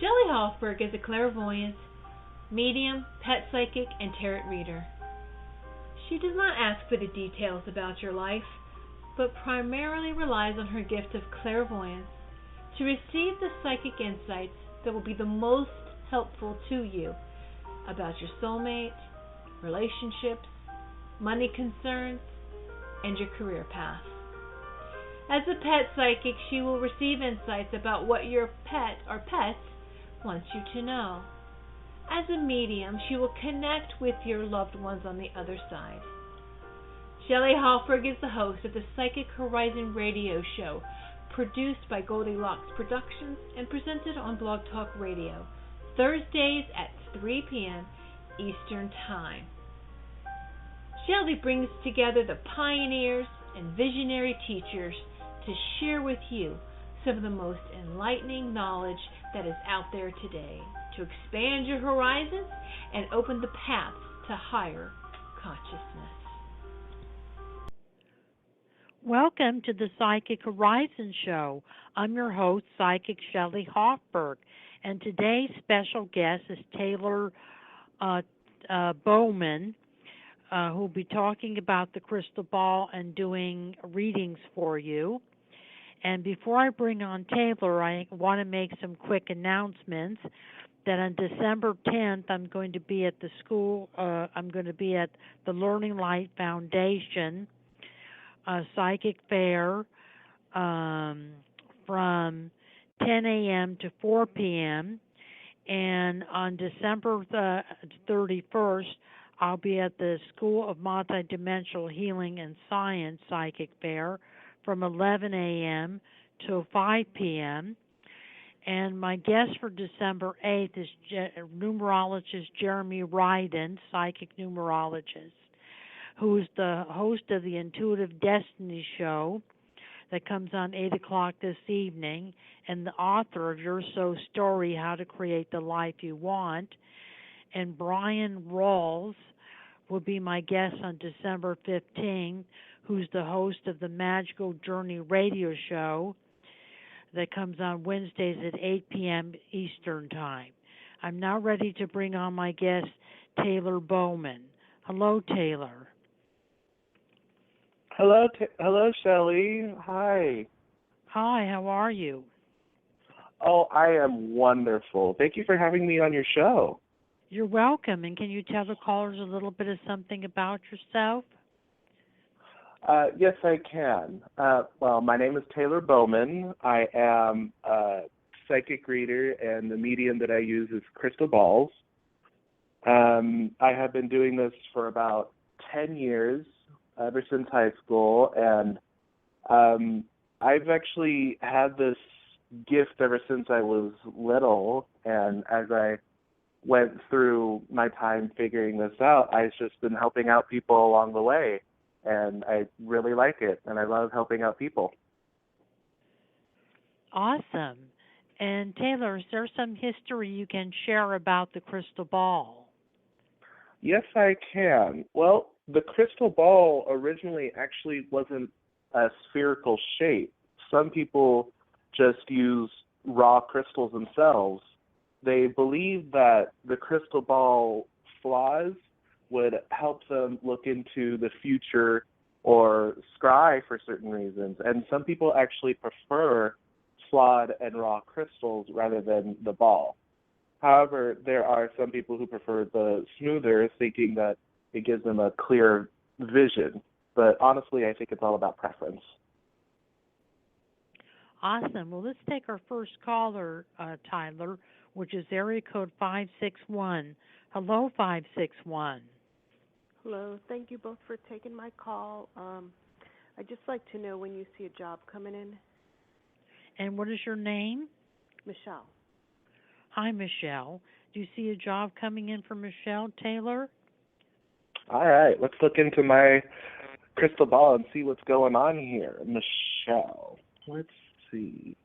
Shelley Hofberg is a clairvoyant, medium, pet psychic, and tarot reader. She does not ask for the details about your life, but primarily relies on her gift of clairvoyance to receive the psychic insights that will be the most helpful to you about your soulmate, relationships, money concerns, and your career path. As a pet psychic, she will receive insights about what your pet or pets wants you to know. As a medium, she will connect with your loved ones on the other side. Shelley Hofberg is the host of the Psychic Horizon radio show, produced by Goldilocks Productions and presented on Blog Talk Radio, Thursdays at 3 p.m. Eastern Time. Shelley brings together the pioneers and visionary teachers to share with you some of the most enlightening knowledge that is out there today to expand your horizons and open the paths to higher consciousness. Welcome to the Psychic Horizon Show. I'm your host, Psychic Shelley Hofberg, and today's special guest is Taylor Bowman, who will be talking about the crystal ball and doing readings for you. And before I bring on Taylor, I want to make some quick announcements that on December 10th, I'm going to be at the school, I'm going to be at the Learning Light Foundation Psychic Fair from 10 a.m. to 4 p.m. And on December 31st, I'll be at the School of Multi-Dimensional Healing and Science Psychic Fair from 11 a.m. to 5 p.m. And my guest for December 8th is numerologist Jeremy Ryden, psychic numerologist, who is the host of the Intuitive Destiny Show that comes on 8 o'clock this evening, and the author of Your Soul Story, How to Create the Life You Want. And Brian Rawls will be my guest on December 15th, who's the host of the Magical Journey radio show that comes on Wednesdays at 8 p.m. Eastern Time. I'm now ready to bring on my guest, Taylor Bowman. Hello, Taylor. Hello, Shelley. Hi. Hi, how are you? Oh, I am wonderful. Thank you for having me on your show. You're welcome. And can you tell the callers a little bit of something about yourself? Yes, I can. Well, my name is Taylor Bowman. I am a psychic reader, and the medium that I use is crystal balls. I have been doing this for about 10 years, ever since high school, and I've actually had this gift ever since I was little, and as I went through my time figuring this out, I've just been helping out people along the way. And I really like it, and I love helping out people. Awesome. And Taylor, is there some history you can share about the crystal ball? Yes, I can. Well, the crystal ball originally actually wasn't a spherical shape. Some people just use raw crystals themselves. They believe that the crystal ball flaws would help them look into the future or scry for certain reasons. And some people actually prefer flawed and raw crystals rather than the ball. However, there are some people who prefer the smoother, thinking that it gives them a clear vision. But honestly, I think it's all about preference. Awesome. Well, let's take our first caller, Tyler, which is area code 561. Hello, 561. Hello. Thank you both for taking my call. I'd just like to know when you see a job coming in. And what is your name? Michelle. Hi, Michelle. Do you see a job coming in for Michelle, Taylor? All right. Let's look into my crystal ball and see what's going on here. Michelle. Let's see.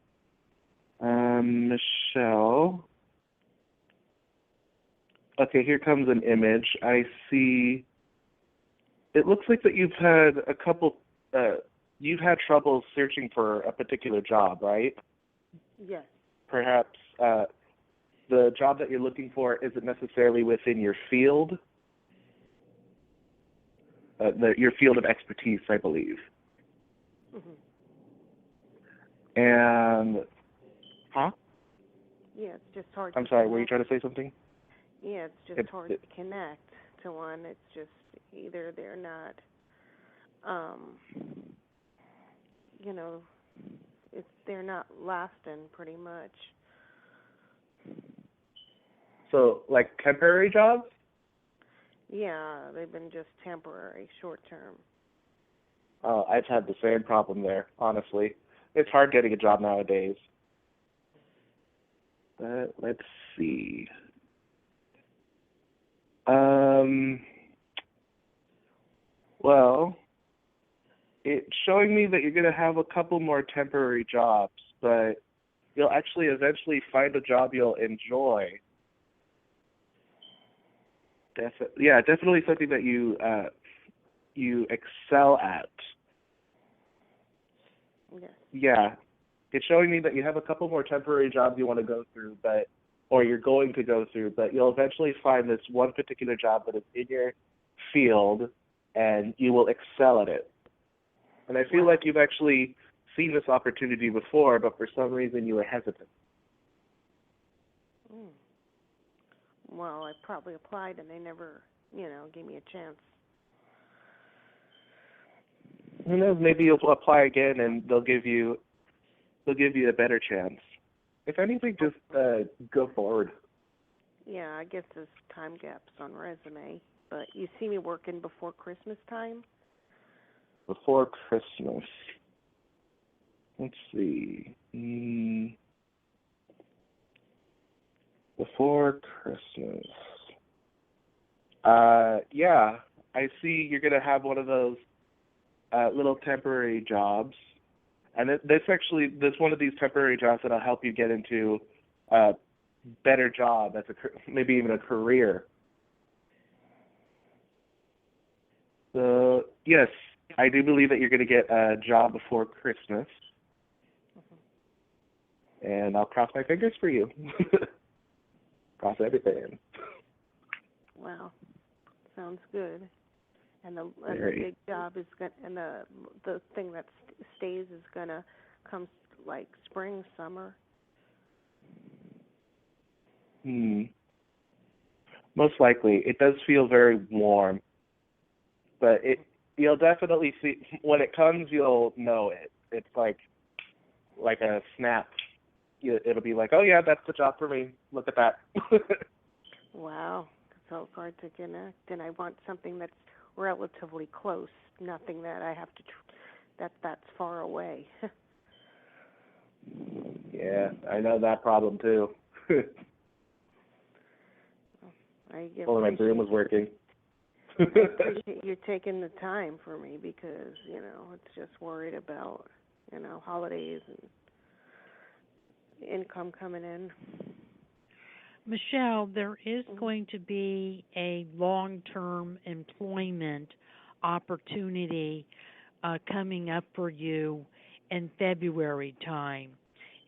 Michelle. Okay, here comes an image. I see. It looks like that you've had you've had trouble searching for a particular job, right? Yes. Perhaps the job that you're looking for isn't necessarily within your field, your field of expertise, I believe. Mhm. And, huh? Yeah, it's just hard. I'm sorry, were you trying to say something? Yeah, it's just hard to connect to one. It's just either they're not, you know, they're not lasting pretty much. So, like temporary jobs? Yeah, they've been just temporary, short term. Oh, I've had the same problem there, honestly. It's hard getting a job nowadays. Let's see. Well, it's showing me that you're going to have a couple more temporary jobs, but you'll actually eventually find a job you'll enjoy. Definitely something that you excel at. Yes. Yeah, it's showing me that you have a couple more temporary jobs you want to go through, or you're going to go through, but you'll eventually find this one particular job that is in your field, and you will excel at it. And I feel like you've actually seen this opportunity before, but for some reason you were hesitant. Well, I probably applied and they never, gave me a chance. Who knows? Maybe you'll apply again and they'll give you a better chance. If anything, just go forward. Yeah, I guess there's time gaps on resume, but you see me working before Christmas time? Before Christmas. Let's see. Before Christmas. Yeah, I see you're going to have one of those little temporary jobs. And that's one of these temporary jobs that'll help you get into a better job, maybe even a career. So, yes, I do believe that you're going to get a job before Christmas. And I'll cross my fingers for you. Cross everything. Wow, sounds good. And the big job is going, and the thing that stays is gonna come like spring, summer. Most likely, it does feel very warm, but you'll definitely see when it comes. You'll know it. It's like a snap. It'll be like, oh yeah, that's the job for me. Look at that. Wow, it's so hard to connect, and I want something that's relatively close, nothing that I have to that's far away. Yeah, I know that problem too. Only my broom was working. I appreciate you taking the time for me because, it's just worried about, holidays and income coming in. Michelle, there is going to be a long-term employment opportunity coming up for you in February time.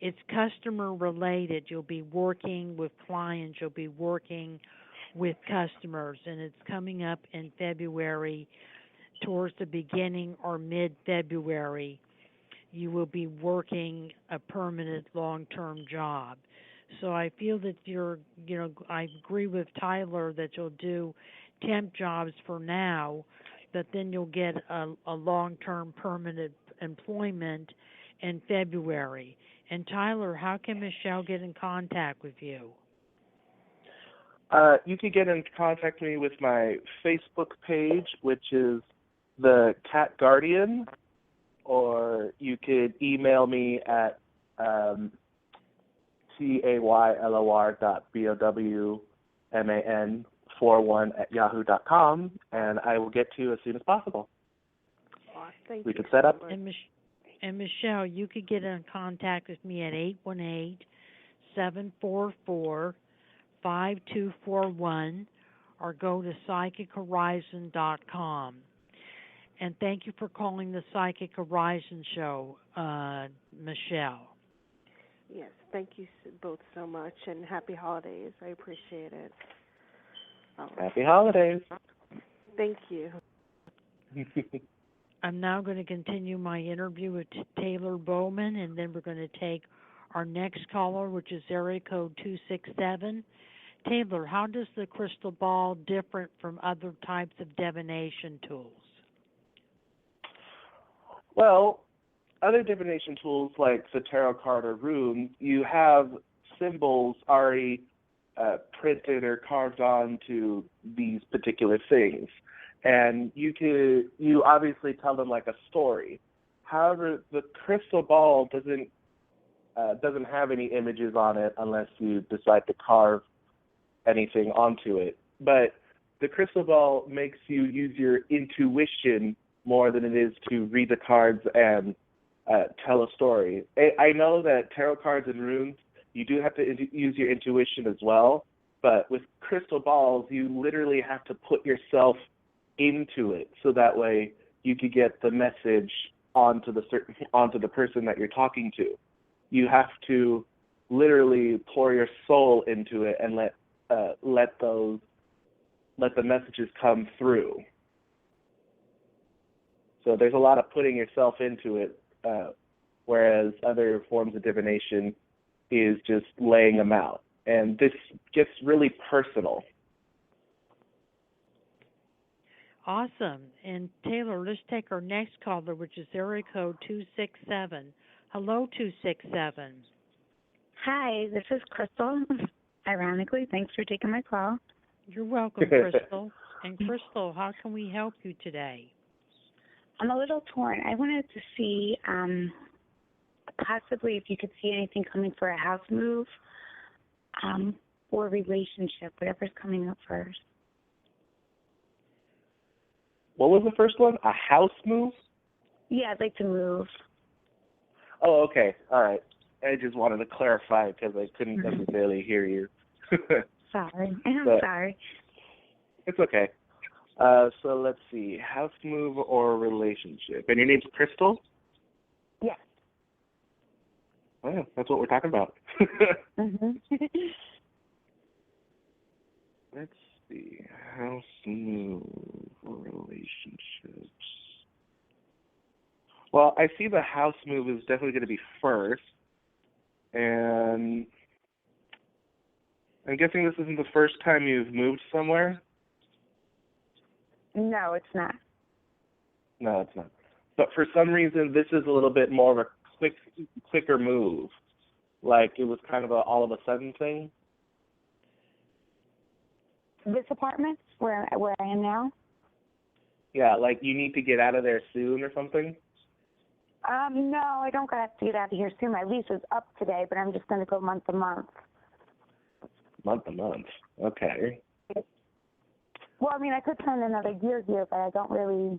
It's customer related. You'll be working with clients. You'll be working with customers, and it's coming up in February towards the beginning or mid-February. You will be working a permanent long-term job. So I feel that I agree with Tyler that you'll do temp jobs for now, but then you'll get a long-term permanent employment in February. And Tyler, how can Michelle get in contact with you? You can get in contact with me with my Facebook page, which is the Cat Guardian, or you could email me at taylor.bowman41@yahoo.com, and I will get to you as soon as possible. Thank we you could set up. And Michelle, you could get in contact with me at 818-744-5241 or go to psychichorizon.com. And thank you for calling the Psychic Horizon Show, Michelle. Yes, thank you both so much, and happy holidays. I appreciate it. Happy holidays. Thank you. I'm now going to continue my interview with Taylor Bowman, and then we're going to take our next caller, which is area code 267. Taylor, how does the crystal ball differ from other types of divination tools? Well, other divination tools like the tarot card or runes, you have symbols already printed or carved onto these particular things, and you obviously tell them like a story. However, the crystal ball doesn't have any images on it unless you decide to carve anything onto it. But the crystal ball makes you use your intuition more than it is to read the cards and tell a story. I know that tarot cards and runes, you do have to use your intuition as well, but with crystal balls, you literally have to put yourself into it, so that way you could get the message onto the person that you're talking to. You have to literally pour your soul into it and let the messages come through. So there's a lot of putting yourself into it, whereas other forms of divination is just laying them out. And this gets really personal. Awesome. And Taylor, let's take our next caller, which is area code 267. Hello, 267. Hi, this is Crystal. Ironically, thanks for taking my call. You're welcome, Crystal. And Crystal, how can we help you today? I'm a little torn. I wanted to see possibly if you could see anything coming for a house move or relationship, whatever's coming up first. What was the first one? A house move? Yeah, I'd like to move. Oh, okay. All right. I just wanted to clarify because I couldn't necessarily hear you. Sorry. I'm sorry. It's okay. So let's see. House move or relationship. And your name's Crystal? Yes. Oh, yeah, that's what we're talking about. Let's see. House move or relationships. Well, I see the house move is definitely going to be first. And I'm guessing this isn't the first time you've moved somewhere? No, it's not. No, it's not. But for some reason, this is a little bit more of a quicker move. Like it was kind of a all of a sudden thing. This apartment, where I am now? Yeah, like you need to get out of there soon or something? No, I don't have to get out of here soon. My lease is up today, but I'm just going to go month to month. Month to month. Okay. Well, I mean, I could spend another year here, but I don't really,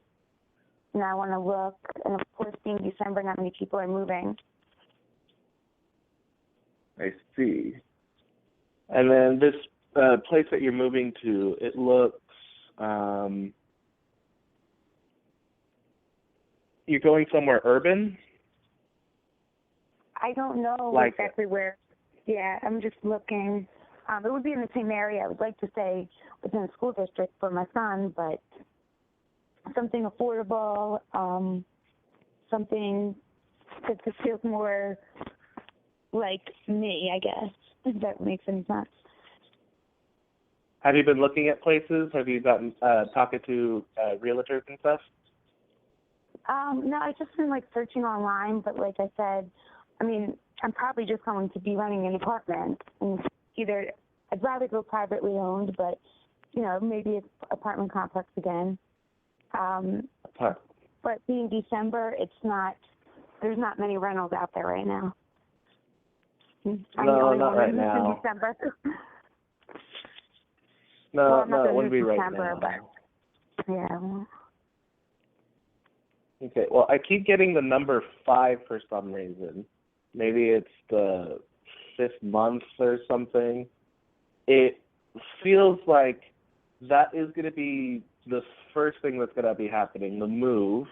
I want to look. And, of course, being December, not many people are moving. I see. And then this place that you're moving to, it looks, you're going somewhere urban? I don't know like exactly where. Yeah, I'm just looking. It would be in the same area. I would like to stay within the school district for my son, but something affordable, something that just feels more like me, I guess, if that makes any sense. Have you been looking at places? Have you gotten talking to realtors and stuff? No, I've just been searching online, but like I said, I mean, I'm probably just going to be renting an apartment, and either I'd rather go privately owned, but maybe an apartment complex again. But being December, there's not many rentals out there right now. No, not right now. In December. No, well, it wouldn't be right December, now. But yeah. Okay, well, I keep getting the number 5 for some reason. Maybe it's the 5th month or something. It feels like that is going to be the first thing that's going to be happening, the move.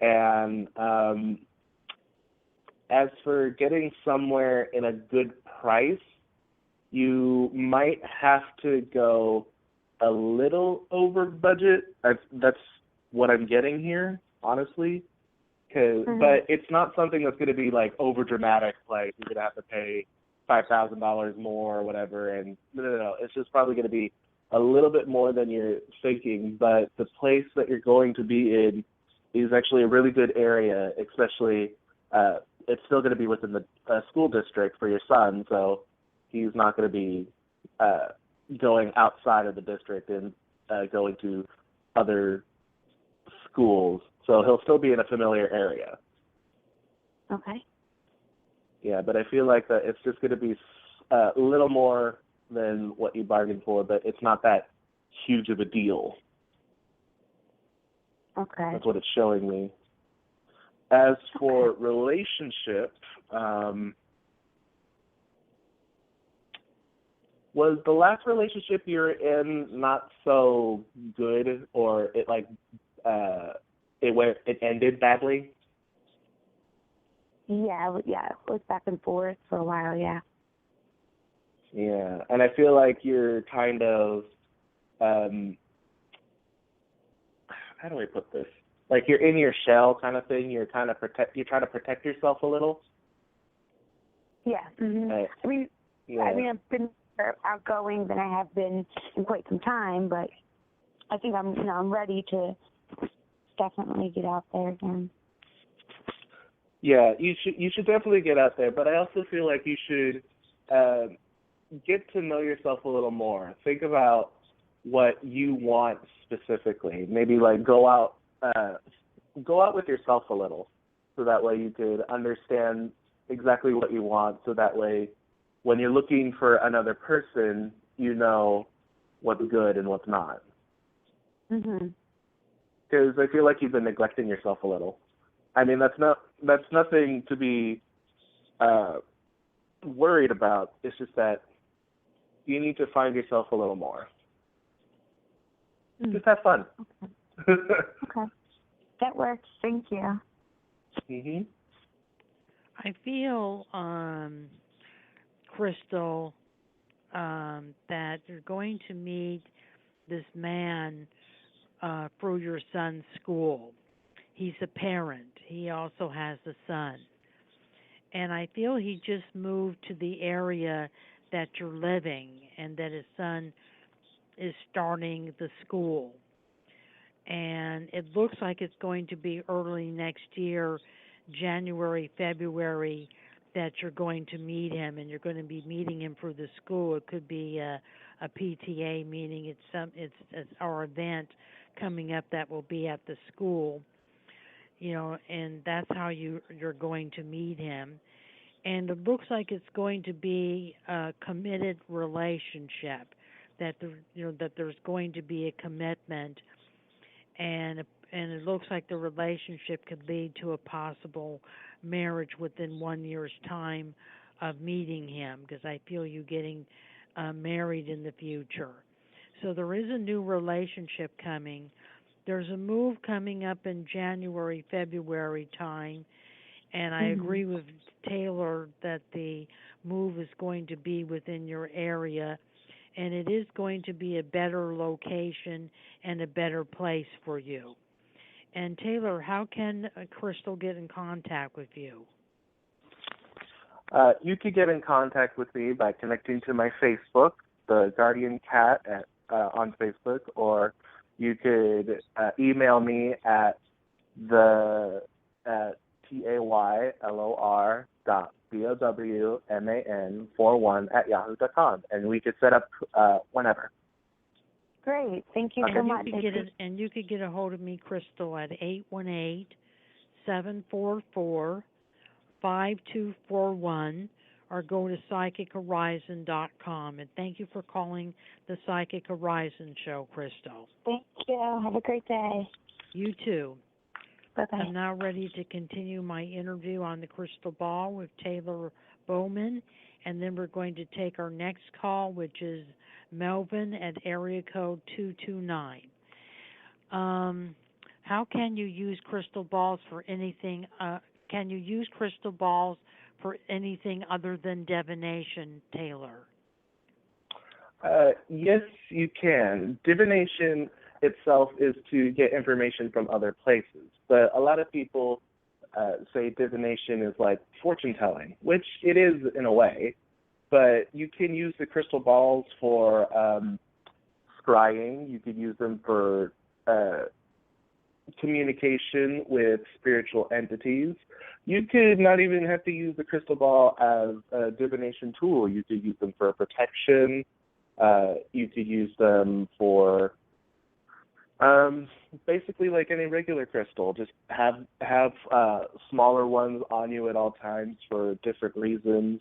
And As for getting somewhere in a good price, you might have to go a little over budget. That's what I'm getting here, honestly. But it's not something that's going to be like over dramatic, like you're going to have to pay $5,000 more or whatever. And no. It's just probably going to be a little bit more than you're thinking. But the place that you're going to be in is actually a really good area, especially it's still going to be within the school district for your son, so he's not going to be going outside of the district and going to other schools. So he'll still be in a familiar area. Okay. Yeah, but I feel like that it's just going to be a little more than what you bargained for, but it's not that huge of a deal. Okay. That's what it's showing me. As for relationship, was the last relationship you were in not so good, or it it ended badly? Yeah, it was back and forth for a while, yeah. Yeah, and I feel like you're kind of, how do I put this? Like you're in your shell kind of thing. You're trying to protect yourself a little. Yeah. Mm-hmm. I mean, I've been more outgoing than I have been in quite some time, but I think I'm ready to definitely get out there again. Yeah, you should definitely get out there, but I also feel like you should get to know yourself a little more. Think about what you want specifically. Maybe like go out with yourself a little, so that way you could understand exactly what you want, so that way when you're looking for another person, you know what's good and what's not. Mhm. Because I feel like you've been neglecting yourself a little. I mean, that's nothing to be worried about. It's just that you need to find yourself a little more. Just have fun. Okay. Okay. That works. Thank you. Mhm. I feel, Crystal, that you're going to meet this man through your son's school. He's a parent. He also has a son. And I feel he just moved to the area that you're living, and that his son is starting the school. And it looks like it's going to be early next year, January, February, that you're going to meet him, and you're going to be meeting him through the school. It could be a PTA meeting. It's our event coming up that will be at the school, and that's how you're going to meet him. And it looks like it's going to be a committed relationship, that there's going to be a commitment, and it looks like the relationship could lead to a possible marriage within 1 year's time of meeting him, because I feel you getting married in the future. So there is a new relationship coming. There's a move coming up in January, February time, and I agree with Taylor that the move is going to be within your area, and it is going to be a better location and a better place for you. And Taylor, how can Crystal get in contact with you? You could get in contact with me by connecting to my Facebook, the Guardian Cat on Facebook, or you could email me at the taylor.bowman41@yahoo.com, and we could set up whenever. Great. Thank you so much. You could get a hold of me, Crystal, at 818-744-5241, or go to psychichorizon.com. And thank you for calling the Psychic Horizon Show, Crystal. Thank you. Have a great day. You too. Bye-bye. I'm now ready to continue my interview on the crystal ball with Taylor Bowman, and then we're going to take our next call, which is Melvin at area code 229. How can you use crystal balls for anything can you use crystal balls for anything other than divination, Taylor? Yes, you can. Divination itself is to get information from other places, but a lot of people say divination is like fortune telling, which it is in a way, but you can use the crystal balls for scrying. You could use them for communication with spiritual entities. You could not even have to use the crystal ball as a divination tool. You could use them for protection. You could use them for basically like any regular crystal. Just have smaller ones on you at all times for different reasons.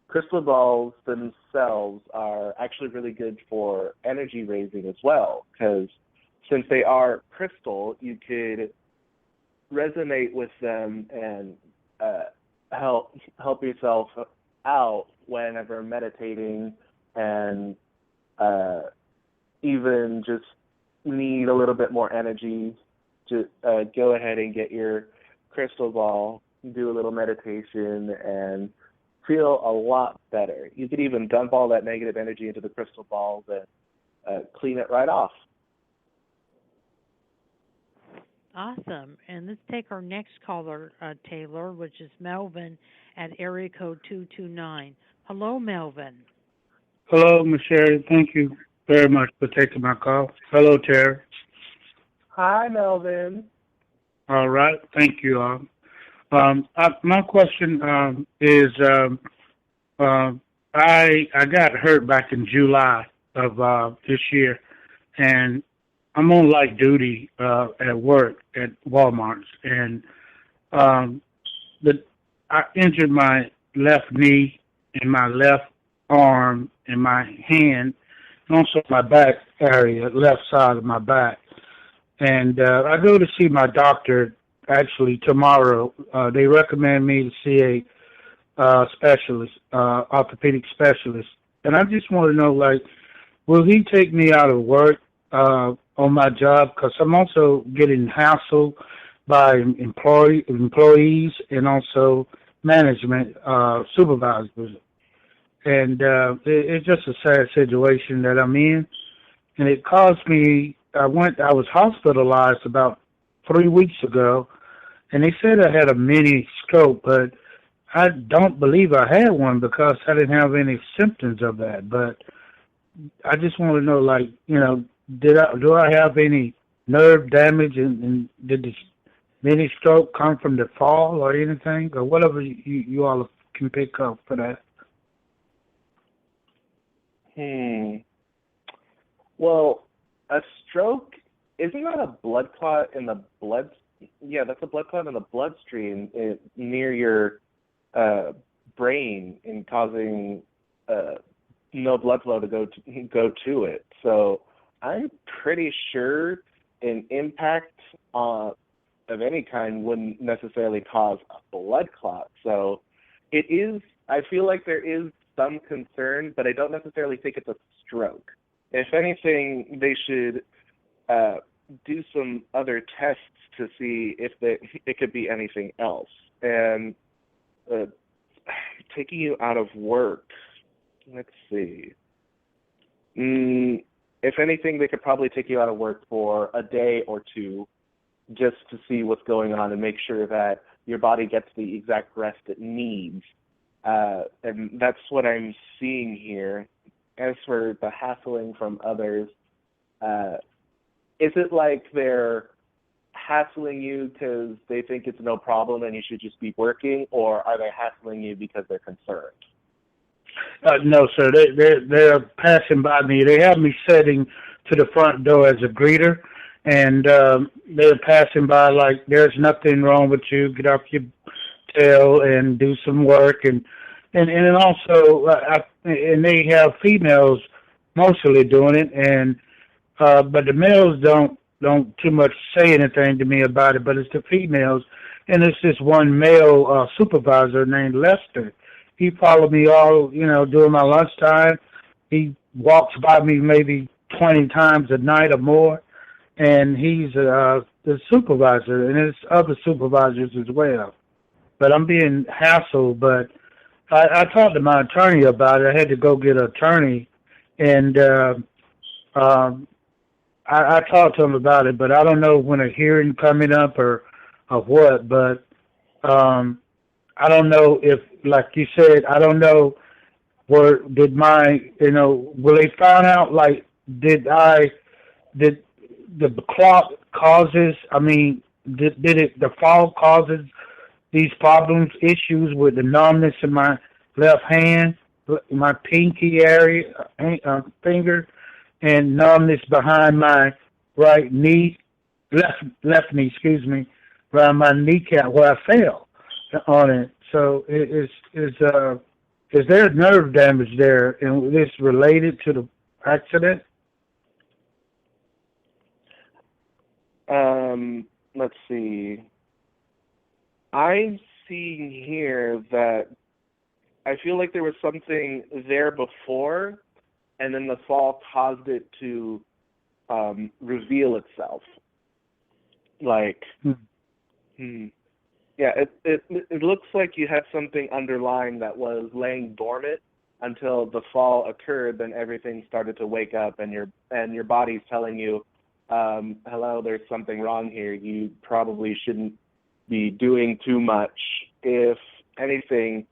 Crystal balls themselves are actually really good for energy raising as well, because since they are crystal, you could resonate with them and help yourself out whenever meditating, and even just need a little bit more energy, to go ahead and get your crystal ball, do a little meditation, and feel a lot better. You could even dump all that negative energy into the crystal balls and clean it right off. Awesome. And let's take our next caller, Taylor, which is Melvin at area code 229. Hello, Melvin. Hello, Ms. Sherry. Thank you very much for taking my call. Hello, Terry. Hi, Melvin. All right. Thank you. My question is, I got hurt back in July of this year, and I'm on light duty at work at Walmart, and I injured my left knee and my left arm and my hand, and also my back area, left side of my back. And I go to see my doctor actually tomorrow. They recommend me to see a specialist, orthopedic specialist. And I just want to know, like, will he take me out of work on my job? Because I'm also getting hassled by employees and also management supervisors. And it's just a sad situation that I'm in. And it caused me, I was hospitalized about 3 weeks ago, and they said I had a mini stroke, but I don't believe I had one because I didn't have any symptoms of that. But I just want to know, like, you know, do I have any nerve damage, and did the mini stroke come from the fall or anything, or whatever you all can pick up for that? Well, a stroke, isn't that a blood clot in the blood? Yeah, that's a blood clot in the bloodstream near your brain, and causing no blood flow to go to it. So I'm pretty sure an impact of any kind wouldn't necessarily cause a blood clot. So it is, I feel like there is some concern, but I don't necessarily think it's a stroke. If anything, they should do some other tests to see if it could be anything else. And taking you out of work, let's see. If anything, they could probably take you out of work for a day or two just to see what's going on and make sure that your body gets the exact rest it needs. And that's what I'm seeing here. As for the hassling from others, is it like they're hassling you because they think it's no problem and you should just be working, or are they hassling you because they're concerned? No, sir. They're passing by me. They have me sitting to the front door as a greeter, and they're passing by like, there's nothing wrong with you. Get off your tail and do some work, and also and they have females mostly doing it, and but the males don't too much say anything to me about it. But it's the females, and it's this one male supervisor named Lester. He followed me all, during my lunchtime. He walks by me maybe 20 times a night or more, and he's the supervisor, and it's other supervisors as well. But I'm being hassled. But I talked to my attorney about it. I had to go get an attorney, and um, I talked to him about it. But I don't know when a hearing coming up or what. But um, I don't know if, like you said, I don't know where did my, will they find out, like, did the clot causes, I mean, the fall causes these problems, issues with the numbness in my left hand, my pinky area, finger, and numbness behind my right knee, left knee, excuse me, around my kneecap where I fell on it. So is there nerve damage there, and is this related to the accident? Let's see. I'm seeing here that I feel like there was something there before, and then the fall caused it to reveal itself. Like, yeah, it looks like you had something underlying that was laying dormant until the fall occurred. Then everything started to wake up, and your body's telling you, hello, there's something wrong here. You probably shouldn't be doing too much. If anything,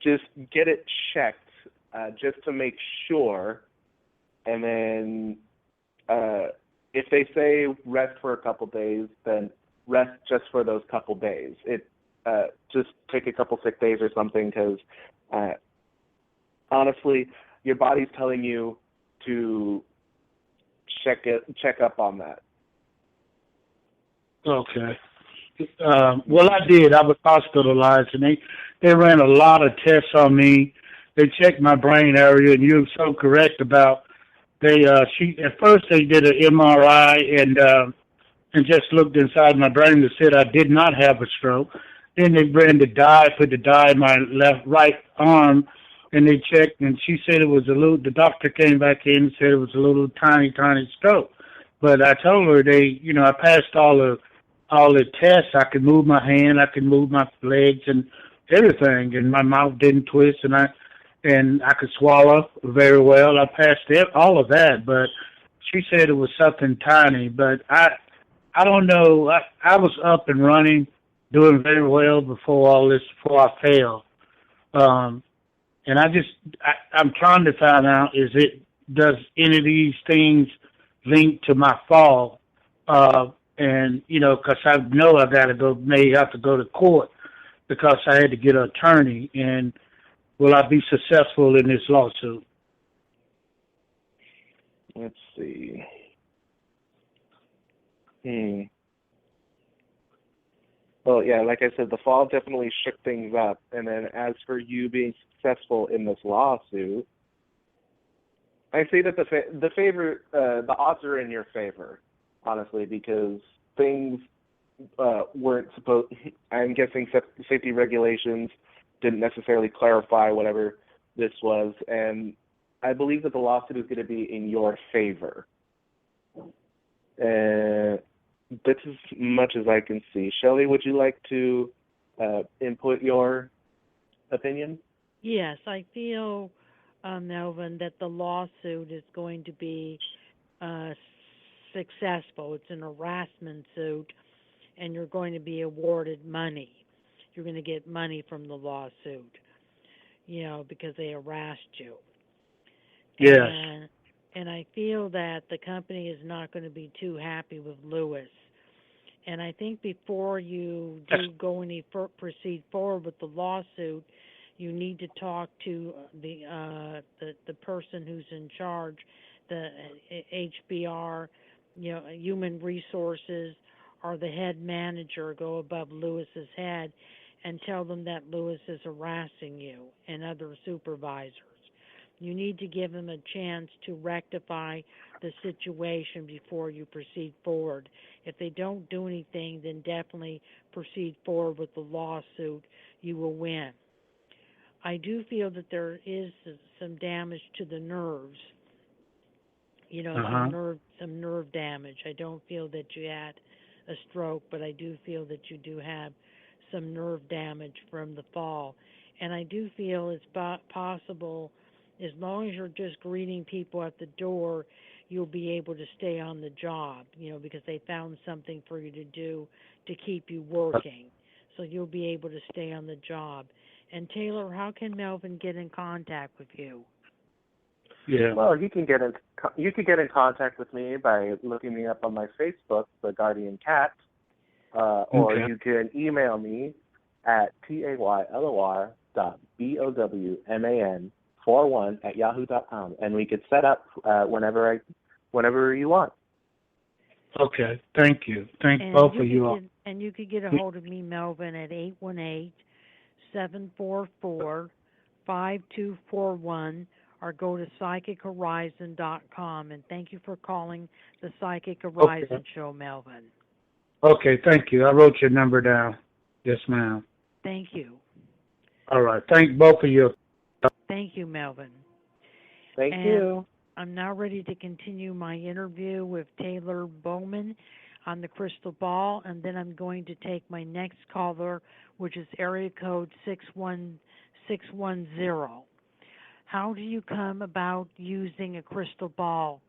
just get it checked just to make sure. And then if they say rest for a couple days, then rest just for those couple days. Just take a couple sick days or something, because honestly, your body's telling you to check up on that. Okay. Well, I did. I was hospitalized, and they ran a lot of tests on me. They checked my brain area, and you're so correct about at first they did an MRI and just looked inside my brain and said I did not have a stroke. Then they ran put the dye in my right arm, and they checked, and she said it was the doctor came back in and said it was a little tiny stroke. But I told her I passed all the tests. I could move my hand, I could move my legs and everything, and my mouth didn't twist, and I could swallow very well. I passed all of that, but she said it was something tiny. But I don't know. I was up and running, doing very well before I fell. And I'm trying to find out, does any of these things link to my fall? And, because I know may have to go to court because I had to get an attorney. And will I be successful in this lawsuit? Let's see. Well, yeah, like I said, the fall definitely shook things up. And then as for you being successful in this lawsuit, I say that the odds are in your favor, honestly, because things weren't supposed. I'm guessing safety regulations didn't necessarily clarify whatever this was, and I believe that the lawsuit is going to be in your favor. That's as much as I can see. Shelley, would you like to input your opinion? Yes, I feel, Melvin, that the lawsuit is going to be successful. It's an harassment suit, and you're going to be awarded money. You're going to get money from the lawsuit, because they harassed you. Yes. And I feel that the company is not going to be too happy with Lewis. And I think before you proceed forward with the lawsuit, you need to talk to the person who's in charge, the HBR, human resources, or the head manager. Go above Lewis's head and tell them that Lewis is harassing you and other supervisors. You need to give them a chance to rectify the situation before you proceed forward. If they don't do anything, then definitely proceed forward with the lawsuit. You will win. I do feel that there is some damage to the nerves. Some nerve damage. I don't feel that you had a stroke, but I do feel that you do have some nerve damage from the fall. And I do feel it's possible, as long as you're just greeting people at the door, you'll be able to stay on the job, because they found something for you to do to keep you working. So you'll be able to stay on the job. And Taylor, how can Melvin get in contact with you? Yeah. Well, you can get in contact with me by looking me up on my Facebook, The Guardian Cat, or you can email me at taylor.bowman41@yahoo.com, and we could set up whenever you want. Okay, thank you. Thank both of you. And you could get a hold of me, Melvin, at 818-744-5241, or go to psychichorizon.com. And thank you for calling the Psychic Horizon Show, Melvin. Okay, thank you. I wrote your number down. Yes, ma'am. Thank you. All right. Thank both of you. Thank you, Melvin. Thank you. I'm now ready to continue my interview with Taylor Bowman on the crystal ball, and then I'm going to take my next caller, which is area code 61610. How do you come about using a crystal ball?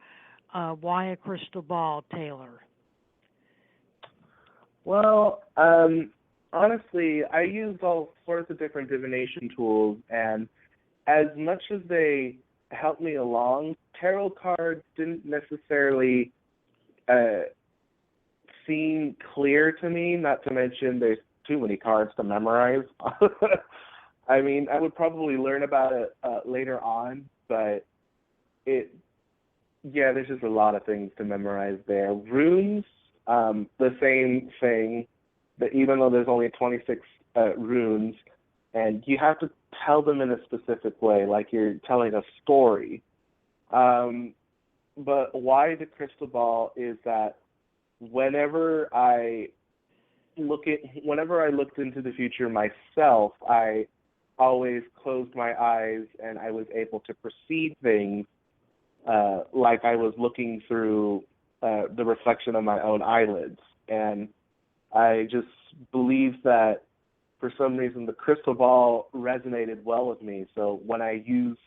Why a crystal ball, Taylor? Well, honestly, I used all sorts of different divination tools, and as much as they helped me along, tarot cards didn't necessarily seem clear to me, not to mention there's too many cards to memorize. I mean, I would probably learn about it later on, but there's just a lot of things to memorize there. Runes, the same thing, that even though there's only 26 runes, and you have to tell them in a specific way, like you're telling a story. But why the crystal ball is that whenever I looked into the future myself, I always closed my eyes and I was able to perceive things like I was looking through the reflection of my own eyelids. And I just believe that for some reason the crystal ball resonated well with me. So when I used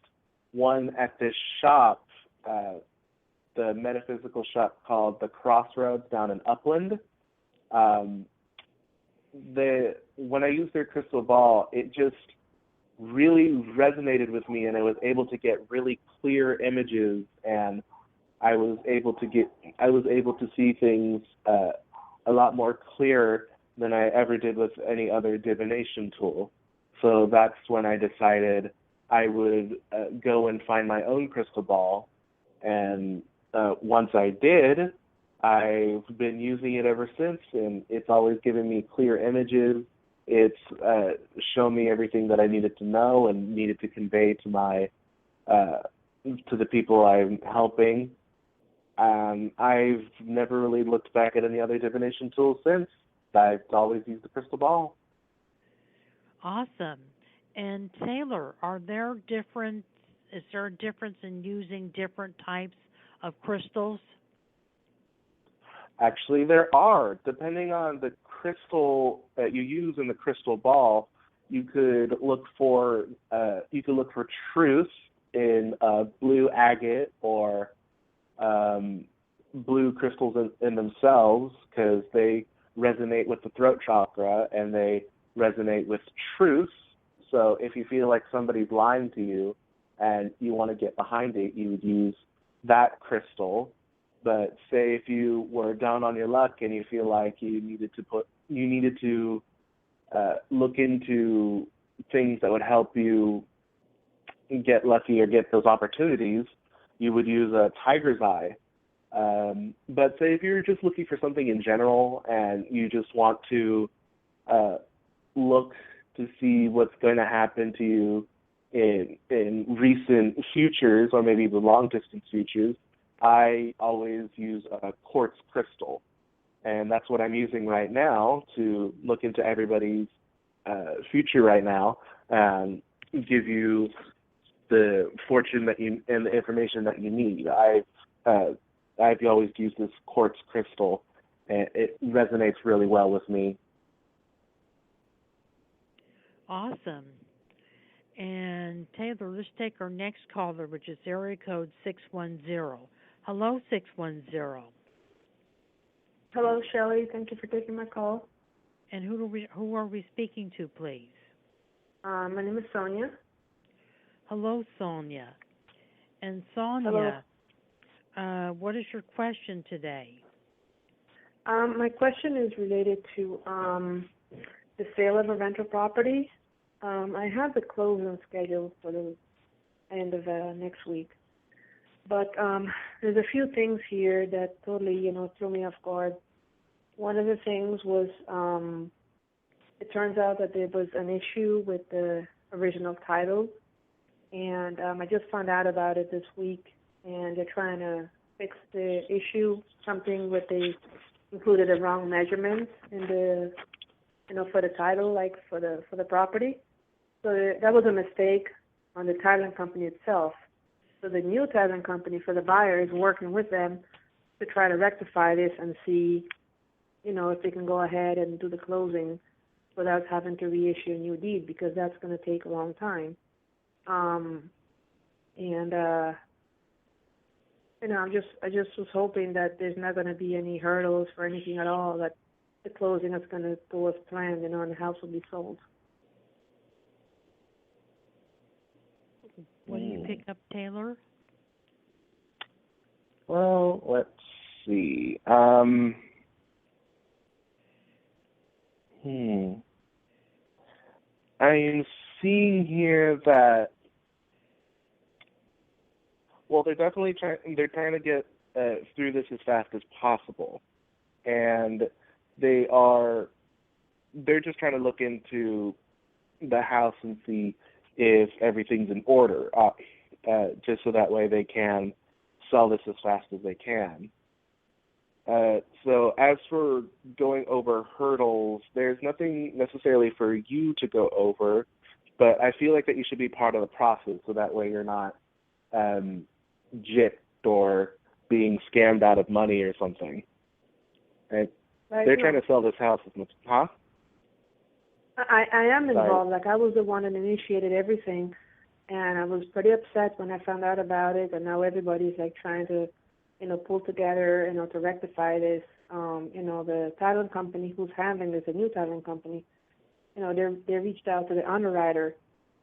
one at this shop, the metaphysical shop called the Crossroads down in Upland, when I used their crystal ball, it just really resonated with me, and I was able to get really clear images, and I was able to see things a lot more clear than I ever did with any other divination tool. So that's when I decided I would go and find my own crystal ball, and once I did, I've been using it ever since, and it's always given me clear images. It's shown me everything that I needed to know and needed to convey to my to the people I'm helping. I've never really looked back at any other divination tools since. I've always used the crystal ball. Awesome. And Taylor, is there a difference in using different types of crystals? Actually, there are. Depending on the crystal that you use in the crystal ball, you could look for truth in blue agate or blue crystals in themselves, because they resonate with the throat chakra and they resonate with truth. So if you feel like somebody's lying to you and you want to get behind it, you would use that crystal. But say if you were down on your luck and you feel like you needed to look into things that would help you get lucky or get those opportunities, you would use a tiger's eye. But say if you're just looking for something in general and you just want to look to see what's going to happen to you in recent futures, or maybe the long distance futures, I always use a quartz crystal, and that's what I'm using right now to look into everybody's future right now and give you the fortune and the information that you need. I've always used this quartz crystal, and it resonates really well with me. Awesome. And Taylor, let's take our next caller, which is area code 610. Hello, 610. Hello, Shelley. Thank you for taking my call. And who are we speaking to, please? My name is Sonia. Hello, Sonia. And Sonia, what is your question today? My question is related to the sale of a rental property. I have the closing scheduled for the end of next week. But there's a few things here that totally, threw me off guard. One of the things was it turns out that there was an issue with the original title, and I just found out about it this week, and they're trying to fix the issue, something with they included the wrong measurements in the, for the title, like for the property. So that was a mistake on the titling company itself. So the new titling company for the buyer is working with them to try to rectify this and see, if they can go ahead and do the closing without having to reissue a new deed, because that's going to take a long time. I just was hoping that there's not going to be any hurdles for anything at all, that the closing is going to go as planned, and the house will be sold. What do you pick up, Taylor? Well, let's see. I'm seeing here that, well, they're definitely trying to get through this as fast as possible, and they're just trying to look into the house and see if everything's in order, just so that way they can sell this as fast as they can. So as for going over hurdles, there's nothing necessarily for you to go over, but I feel like that you should be part of the process, so that way you're not gypped or being scammed out of money or something. Right? They're trying to sell this house as much, huh? I am involved. Sorry. Like, I was the one that initiated everything, and I was pretty upset when I found out about it, and now everybody's like trying to, pull together, to rectify this. The title company who's handling this, a new title company, they reached out to the underwriter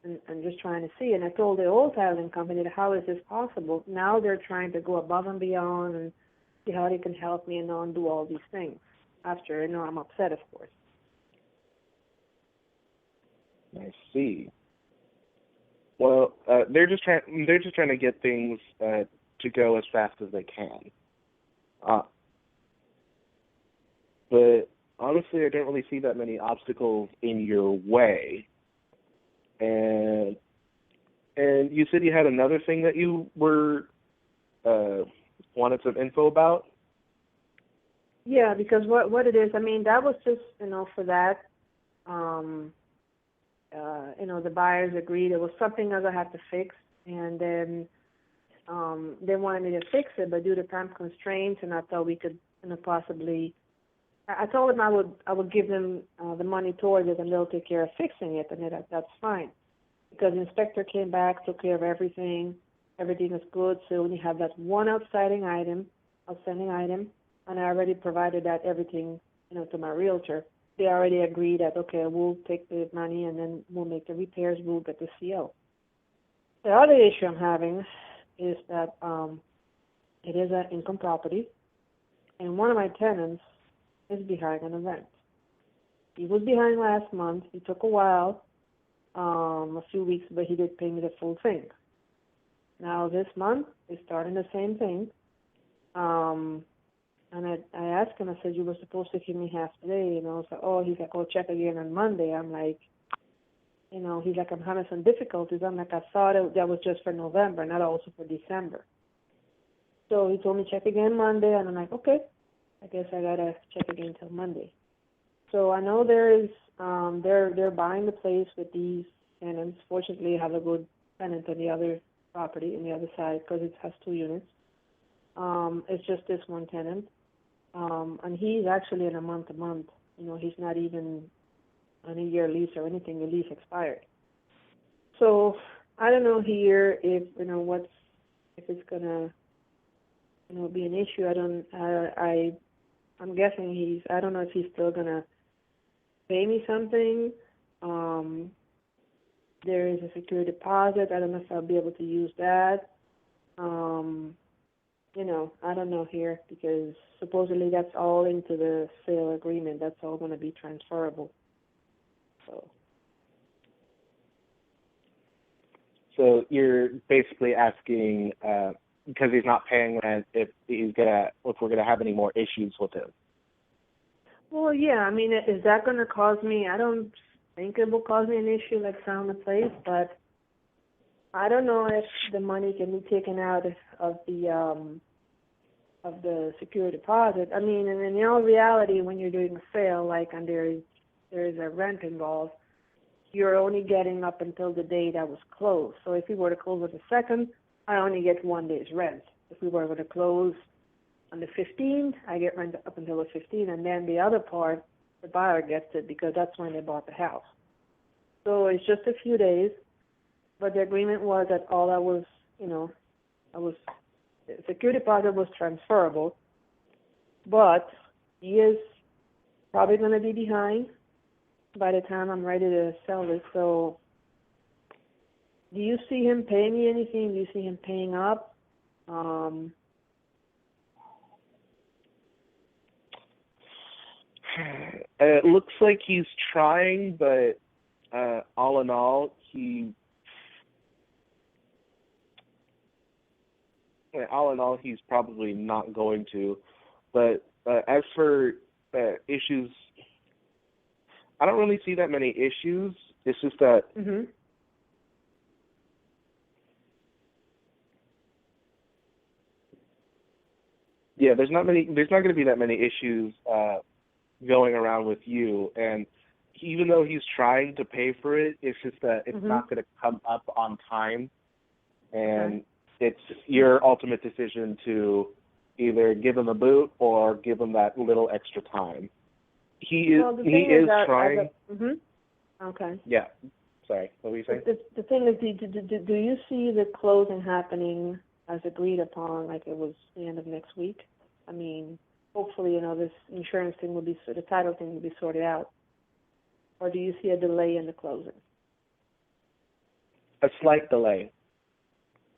and just trying to see. And I told the old titling company, how is this possible? Now they're trying to go above and beyond and see how they can help me and do all these things. After, I'm upset, of course. I see. Well, they're just trying to get things to go as fast as they can. But honestly, I don't really see that many obstacles in your way. And you said you had another thing that you were wanted some info about? Yeah, because what it is, that was just, for that. The buyers agreed. It was something else I had to fix, and then they wanted me to fix it, but due to time constraints, and I thought we could, possibly. I told them I would give them the money towards it, and they'll take care of fixing it, and that's fine. Because the inspector came back, took care of everything. Everything is good. So when you have that one outstanding item, and I already provided that everything, to my realtor. They already agreed that, okay, we'll take the money and then we'll make the repairs, we'll get the CO. The other issue I'm having is that it is an income property, and one of my tenants is behind on the rent. He was behind last month. It took a while, a few weeks, but he did pay me the full thing. Now this month, he's starting the same thing. And I asked him, I said, you were supposed to give me half today, So, he's like, check again on Monday. I'm like, he's like, I'm having some difficulties. I'm like, I thought that was just for November, not also for December. So he told me check again Monday, and I'm like, okay, I guess I gotta check again till Monday. So I know they're buying the place with these tenants. Fortunately, I have a good tenant on the other property on the other side because it has 2 units. It's just this one tenant. And he's actually in a month-to-month. He's not even on a year lease or anything. The lease expired. So I don't know here if if it's gonna be an issue. I'm guessing I don't know if he's still gonna pay me something. There is a security deposit. I don't know if I'll be able to use that. I don't know here because supposedly that's all into the sale agreement. That's all going to be transferable. So you're basically asking because he's not paying rent if we're gonna have any more issues with him. Well, yeah. I mean, is that going to cause me? I don't think it will cause me an issue like selling the place, but I don't know if the money can be taken out of the security deposit. I mean, and in all reality, when you're doing a sale, and there is a rent involved, you're only getting up until the day that was closed. So if we were to close on the 2nd, I only get 1 day's rent. If we were going to close on the 15th, I get rent up until the 15th, and then the other part, the buyer gets it because that's when they bought the house. So it's just a few days, but the agreement was that all that was, the security deposit was transferable, but he is probably going to be behind by the time I'm ready to sell it. So do you see him paying me anything? Do you see him paying up? It looks like he's trying, but all in all, he's probably not going to. But as for issues, I don't really see that many issues. It's just that there's not going to be that many issues going around with you. And even though he's trying to pay for it, it's just that it's not going to come up on time. And it's your ultimate decision to either give him a boot or give him that little extra time. He is trying. Okay. Yeah. Sorry. What were you saying? The thing is, do you see the closing happening as agreed upon, like it was the end of next week? I mean, hopefully, this insurance thing the title thing will be sorted out. Or do you see a delay in the closing? A slight delay.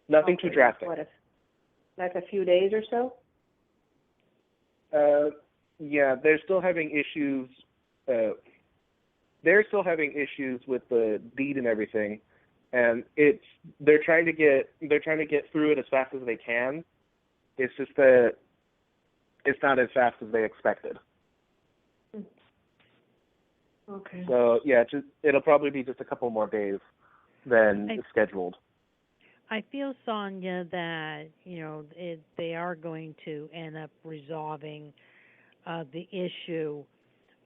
Nothing too drastic. Like a few days or so? Yeah, they're still having issues. They're still having issues with the deed and everything, and they're trying to get through it as fast as they can. It's just that it's not as fast as they expected. Okay. So yeah, it'll probably be just a couple more days than scheduled. I feel, Sonia, that they are going to end up resolving the issue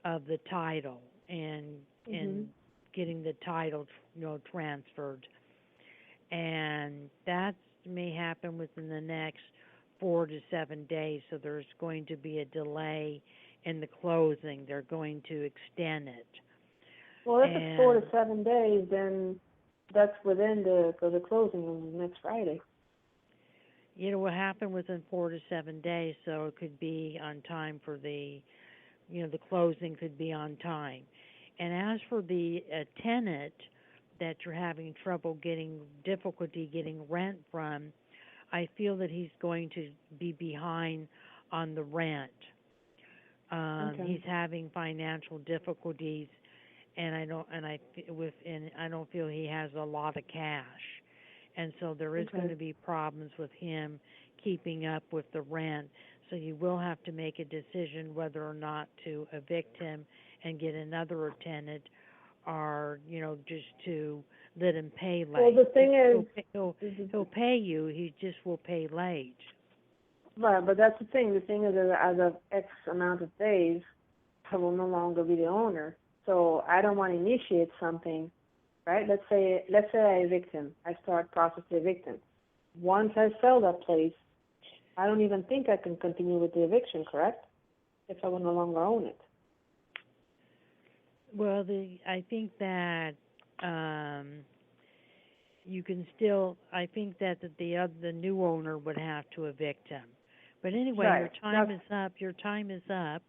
of the title and getting the title transferred, and that may happen within the next 4 to 7 days. So there's going to be a delay in the closing. They're going to extend it. Well, if it's 4 to 7 days, then that's within the closing on next Friday. What happened within 4 to 7 days, so it could be on time for the closing could be on time. And as for the tenant that you're having difficulty getting rent from, I feel that he's going to be behind on the rent. He's having financial difficulties, and I don't feel he has a lot of cash, and so there is going to be problems with him keeping up with the rent. So you will have to make a decision whether or not to evict him and get another tenant, or just to let him pay late. Well, the thing is, he'll pay you. He just will pay late. Right, but that's the thing. The thing is that as of X amount of days, I will no longer be the owner. So I don't want to initiate something, right? Let's say I evict him. I start process to evict him. Once I sell that place, I don't even think I can continue with the eviction, correct? if I will no longer own it? Well, I think that you can still. I think that the new owner would have to evict him. But anyway, Right. your time is up. Your time is up,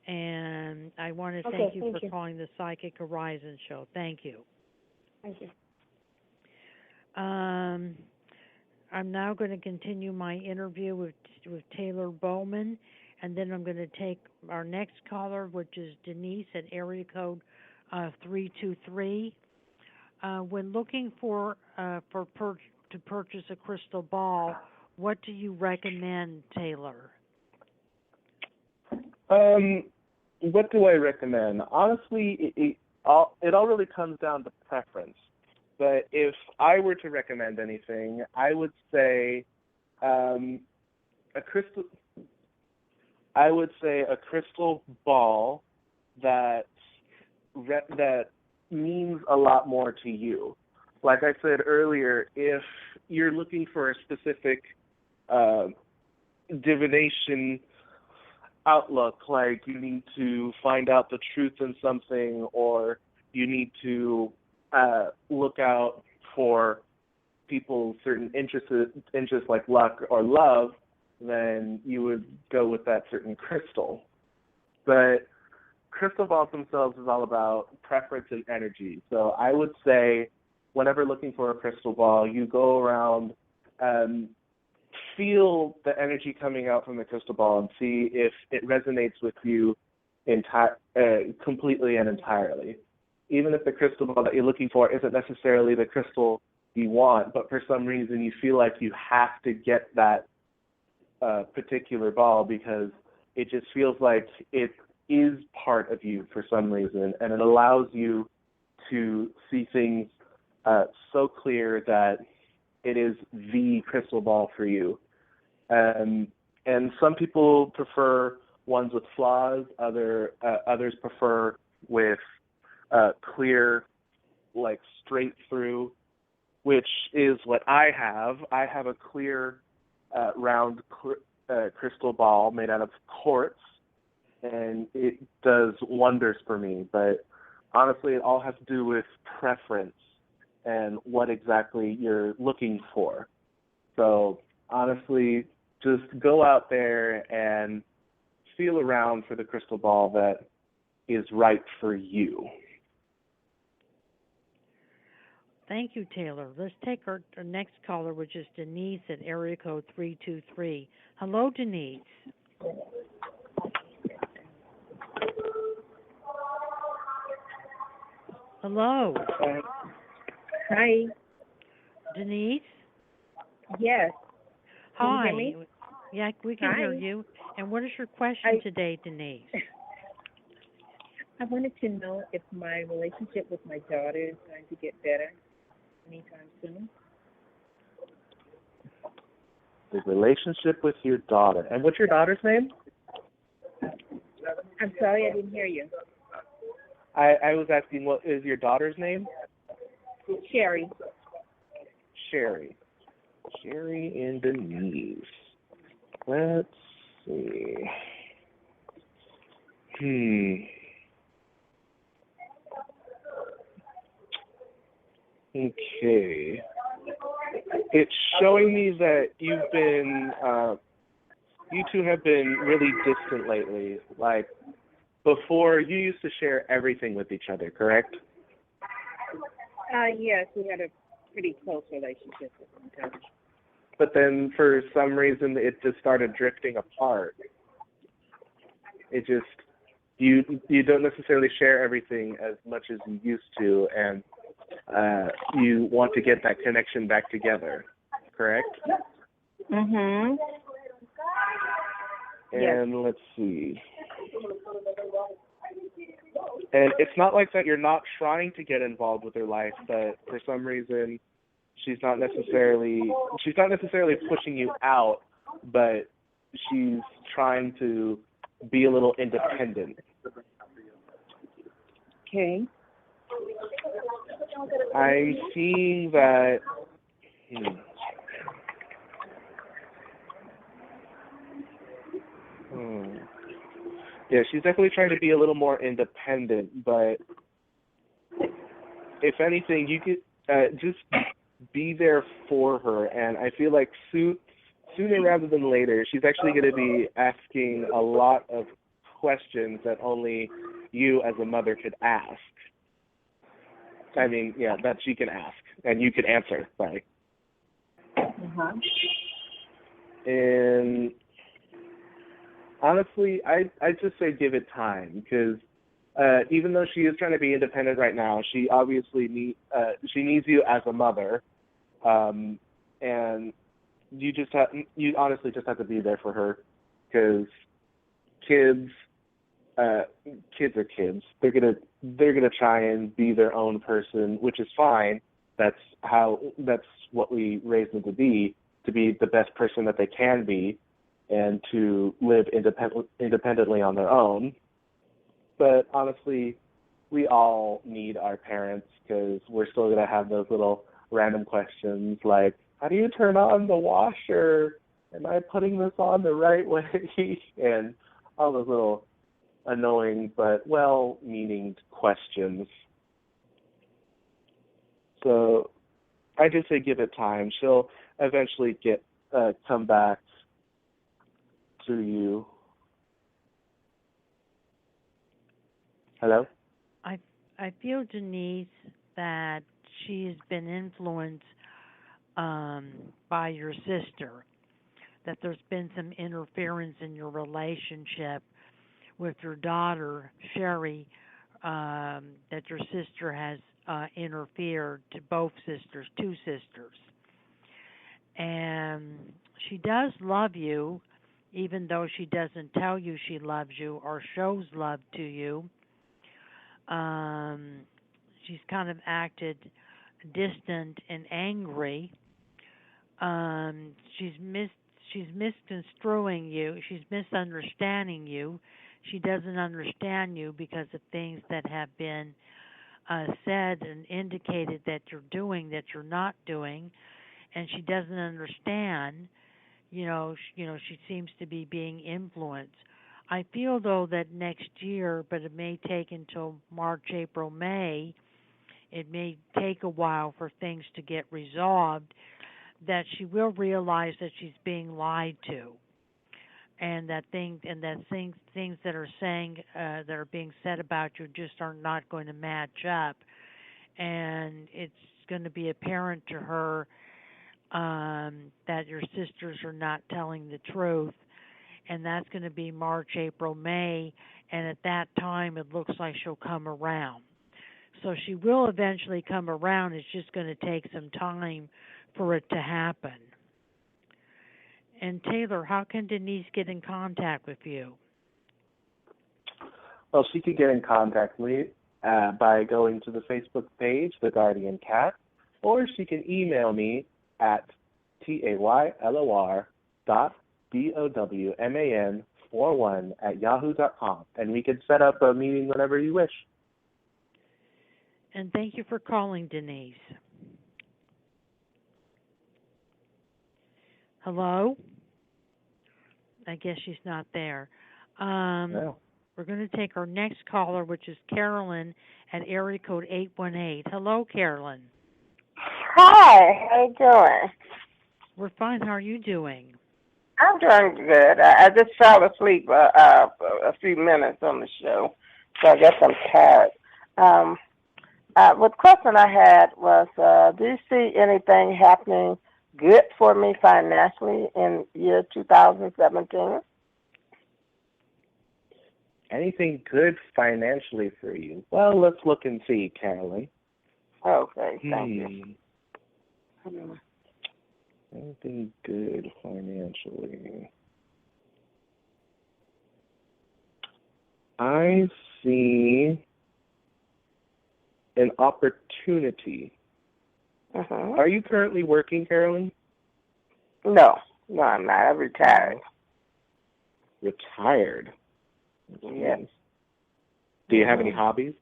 and I want to thank you for calling the Psychic Horizon Show. Thank you. Thank you. I'm now going to continue my interview with Taylor Bowman, and then I'm going to take our next caller, which is Denise at area code 323. When looking to purchase a crystal ball, what do you recommend, Taylor? What do I recommend? Honestly, it all really comes down to preference. But if I were to recommend anything, I would say a crystal ball that means a lot more to you. Like I said earlier, if you're looking for a specific divination outlook, like you need to find out the truth in something, or you need to look out for people's certain interests like luck or love, then you would go with that certain crystal. But crystal balls themselves is all about preference and energy. So I would say whenever looking for a crystal ball, you go around, feel the energy coming out from the crystal ball and see if it resonates with you completely and entirely. Even if the crystal ball that you're looking for isn't necessarily the crystal you want, but for some reason you feel like you have to get that particular ball because it just feels like it is part of you for some reason, and it allows you to see things so clear that it is the crystal ball for you. And some people prefer ones with flaws, others prefer with clear, like straight through, which is what I have. I have a clear, round crystal ball made out of quartz, and it does wonders for me. But honestly, it all has to do with preference and what exactly you're looking for. So honestly, just go out there and feel around for the crystal ball that is right for you. Thank you, Taylor. Let's take our next caller, which is Denise at area code 323. Hello, Denise. Hello. Hi. Denise? Yes. Hi. Can you hear me? Yeah, we can hear you. And what is your question today, Denise? I wanted to know if my relationship with my daughter is going to get better anytime soon. The relationship with your daughter. And what's your daughter's name? I'm sorry, I didn't hear you. I was asking, what is your daughter's name? Sherry. Sherry and Denise. Let's see. Okay. It's showing me that you two have been really distant lately. Like, before, you used to share everything with each other, correct? Yes, we had a pretty close relationship with each other. But then, for some reason, it just started drifting apart. It just, you don't necessarily share everything as much as you used to, and you want to get that connection back together, correct? Mm-hmm. And yes. Let's see. And it's not like that you're not trying to get involved with her life, but for some reason she's not necessarily pushing you out, but she's trying to be a little independent. Okay. I'm seeing that Yeah, she's definitely trying to be a little more independent, but if anything, you could just be there for her. And I feel like sooner rather than later, she's actually going to be asking a lot of questions that only you as a mother could ask. I mean, yeah, that she can ask and you can answer. Sorry. Uh-huh. And honestly, I just say give it time, because even though she is trying to be independent right now, she obviously needs you as a mother, and you honestly just have to be there for her, because kids are kids. They're gonna try and be their own person, which is fine. That's what we raise them to be the best person that they can be, and to live independently on their own. But honestly, we all need our parents, because we're still going to have those little random questions like, how do you turn on the washer? Am I putting this on the right way? And all those little annoying but well-meaning questions. So I just say give it time. She'll eventually come back to you. Hello? I feel, Denise, that she's been influenced by your sister, that there's been some interference in your relationship with your daughter, Sherry, that your sister has interfered to two sisters. And she does love you, even though she doesn't tell you she loves you or shows love to you. She's kind of acted distant and angry. She's misconstruing you. She's misunderstanding you. She doesn't understand you because of things that have been said and indicated that you're doing that you're not doing, and she doesn't understand. She seems to be being influenced. I feel, though, that next year, but it may take until March, April, May, it may take a while for things to get resolved, that she will realize that she's being lied to, and that things that are being said about you just are not going to match up, and it's going to be apparent to her that your sisters are not telling the truth. And that's going to be March, April, May, and at that time it looks like she'll come around. So she will eventually come around. It's just going to take some time for it to happen. And Taylor, how can Denise get in contact with you? Well, she can get in contact with me by going to the Facebook page, The Guardian Cat, or she can email me at taylor.bowman41@yahoo.com, and we can set up a meeting whenever you wish. And thank you for calling, Denise. Hello? I guess she's not there. No. We're going to take our next caller, which is Carolyn at area code 818. Hello, Carolyn. Hi, how you doing? We're fine. How are you doing? I'm doing good. I just fell asleep a few minutes on the show, so I guess I'm tired. What question I had was, do you see anything happening good for me financially in year 2017? Anything good financially for you? Well, let's look and see, Carolyn. Okay, thank you. Anything good financially? I see an opportunity. Uh-huh. Are you currently working, Carolyn? No, I'm not. I'm retired. Retired? Yes. Do you have any hobbies?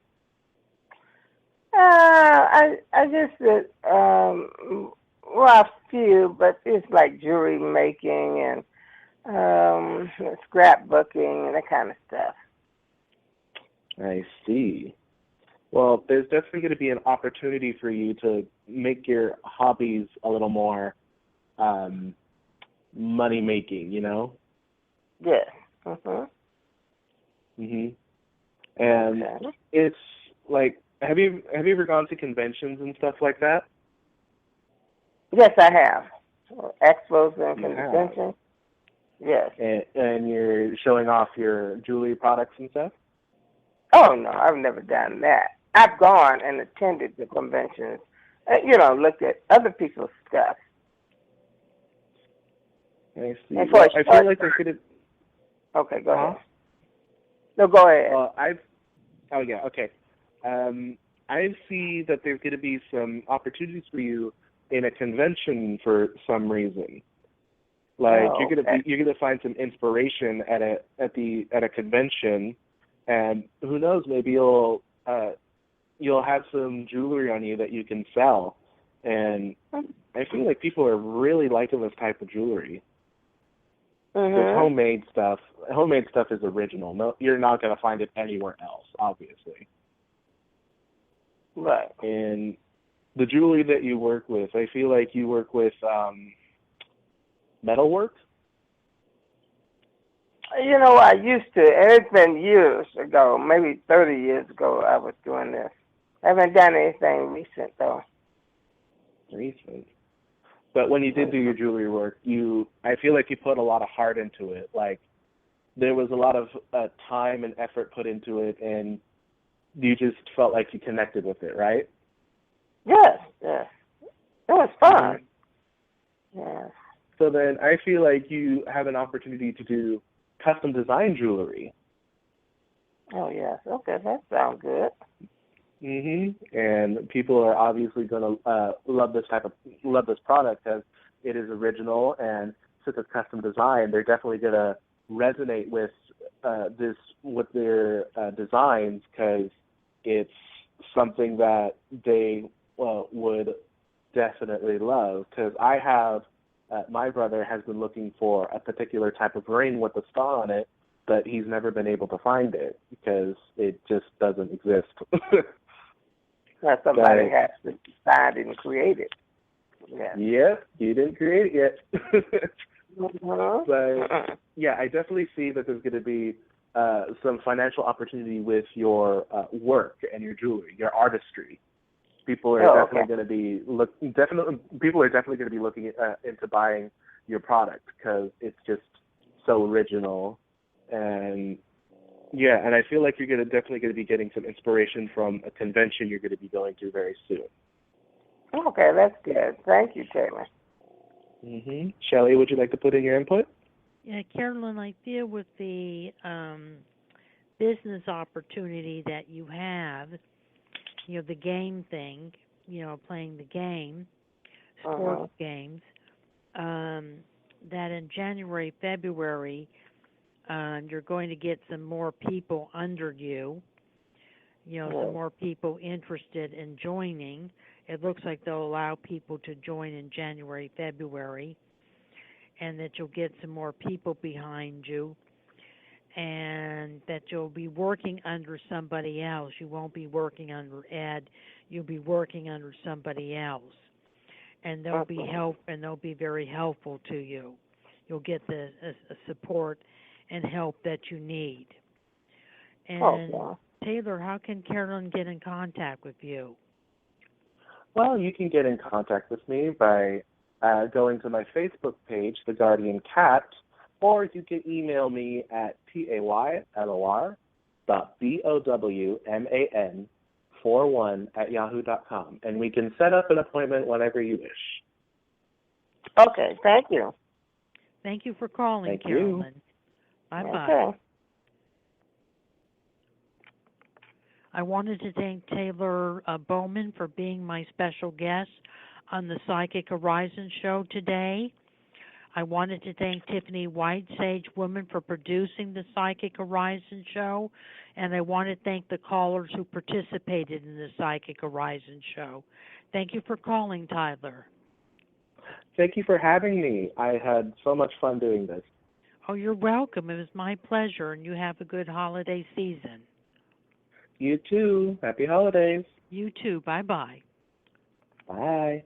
I just a few, but it's like jewelry making and scrapbooking and that kind of stuff. I see. Well, there's definitely going to be an opportunity for you to make your hobbies a little more money making, you know? Yes. And Okay. it's like, have you ever gone to conventions and stuff like that? Yes, I have. Expos and You have. conventions. Yes. And you're showing off your jewelry products and stuff? Oh, no, I've never done that. I've gone and attended the conventions, looked at other people's stuff. I see. And Well, I feel like there could have... Okay, go ahead. No, go ahead. Well, okay. I see that there's going to be some opportunities for you in a convention for some reason. Like you're gonna find some inspiration at a convention, and who knows, maybe you'll have some jewelry on you that you can sell. And I feel like people are really liking this type of jewelry. Because homemade stuff is original. No, you're not gonna find it anywhere else, obviously. Right. And the jewelry that you work with, I feel like you work with metalwork? I used to, and it's been years ago, maybe 30 years ago I was doing this. I haven't done anything recent, though. Recent? But when you did do your jewelry work, I feel like you put a lot of heart into it. Like, there was a lot of time and effort put into it, and you just felt like you connected with it, right? Yes. It was fun. Yes. So then I feel like you have an opportunity to do custom design jewelry. Oh, yes. Okay, that sounds good. And people are obviously going to love this product because it is original, and since it's custom design, they're definitely going to resonate with their designs because it's something that they would definitely love. Because I have my brother has been looking for a particular type of ring with a star on it, but he's never been able to find it because it just doesn't exist. Well, somebody has to decide and create it. Yeah. Yep, you didn't create it yet. But yeah, I definitely see that there's going to be some financial opportunity with your work and your jewelry, your artistry. People are definitely going to be looking into buying your product because it's just so original. And yeah, and I feel like you're definitely going to be getting some inspiration from a convention you're going to be going to very soon. Okay, that's good. Thank you, Taylor. Shelley, would you like to put in your input? Yeah, Carolyn, I feel with the business opportunity that you have, the game thing, playing the game, sports games, that in January, February, you're going to get some more people under you, some more people interested in joining. It looks like they'll allow people to join in January, February, and that you'll get some more people behind you, and that you'll be working under somebody else. You won't be working under Ed. You'll be working under somebody else. And they'll be they'll be very helpful to you. You'll get the support and help that you need. And Taylor, how can Carolyn get in contact with you? Well, you can get in contact with me by going to my Facebook page, The Guardian Cat, or you can email me at taylor.bowman41@yahoo.com, and we can set up an appointment whenever you wish. Okay, thank you. Thank you for calling, Thank Carolyn. You. Bye-bye. Okay. I wanted to thank Taylor Bowman for being my special guest on the Psychic Horizon show today. I wanted to thank Tiffany White, Sage Woman, for producing the Psychic Horizon show, and I want to thank the callers who participated in the Psychic Horizon show. Thank you for calling, Tyler. Thank you for having me. I had so much fun doing this. Oh, you're welcome. It was my pleasure, and you have a good holiday season. You too. Happy holidays. You too. Bye-bye. Bye.